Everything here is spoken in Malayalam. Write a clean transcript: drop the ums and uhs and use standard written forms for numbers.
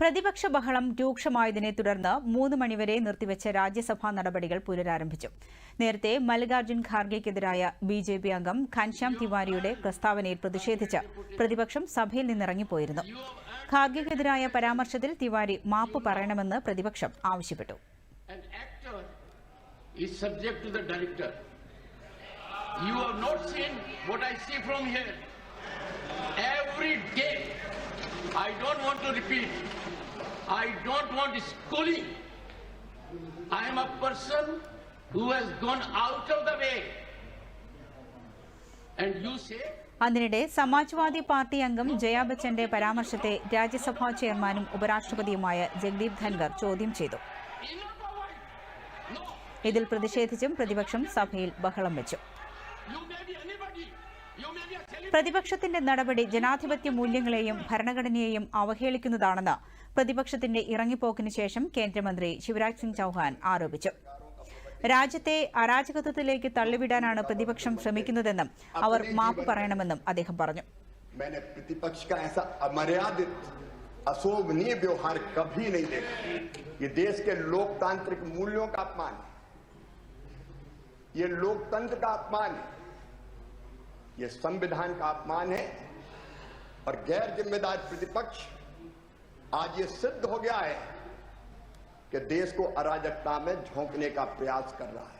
പ്രതിപക്ഷ ബഹളം രൂക്ഷമായതിനെ തുടർന്ന് 3 മണിവരെ നിർത്തിവെച്ച രാജ്യസഭാ നടപടികൾ പുനരാരംഭിച്ചു. നേരത്തെ മല്ലികാർജ്ജുൻ ഖാർഗെയ്ക്കെതിരായ ബിജെപി അംഗം ഘൻശ്യാം തിവാരിയുടെ പ്രസ്താവനയിൽ പ്രതിഷേധിച്ച് പ്രതിപക്ഷം സഭയിൽ നിന്നിറങ്ങിപ്പോയിരുന്നു. ഖാർഗെയ്ക്കെതിരായ പരാമർശത്തിൽ തിവാരി മാപ്പ് പറയണമെന്ന് പ്രതിപക്ഷം ആവശ്യപ്പെട്ടു. I don't want to repeat. I don't want schooling. I am a person who has gone out of the way. And you say... അതിനിടെ സമാജ്വാദി പാർട്ടി അംഗം ജയ ബച്ചന്റെ പരാമർശത്തെ രാജ്യസഭാ ചെയർമാനും ഉപരാഷ്ട്രപതിയുമായ ജഗ്ദീപ് ധൻഖർ ചോദ്യം ചെയ്തു. ഇതിൽ പ്രതിഷേധിച്ചും പ്രതിപക്ഷം സഭയിൽ ബഹളം വെച്ചു. പ്രതിപക്ഷത്തിന്റെ നടപടി ജനാധിപത്യ മൂല്യങ്ങളെയും ഭരണഘടനയെയും അവഹേളിക്കുന്നതാണെന്ന് പ്രതിപക്ഷത്തിന്റെ ഇറങ്ങിപ്പോക്കിന് ശേഷം കേന്ദ്രമന്ത്രി ശിവരാജ് സിംഗ് ചൌഹാൻ ആരോപിച്ചു. രാജ്യത്തെ അരാജകത്വത്തിലേക്ക് തള്ളിവിടാനാണ് പ്രതിപക്ഷം ശ്രമിക്കുന്നതെന്നും അവർ മാപ്പ് പറയണമെന്നും അദ്ദേഹം പറഞ്ഞു. ये संविधान का अपमान है और गैर जिम्मेदार प्रतिपक्ष आज ये सिद्ध हो गया है कि देश को अराजकता में झोंकने का प्रयास कर रहा है.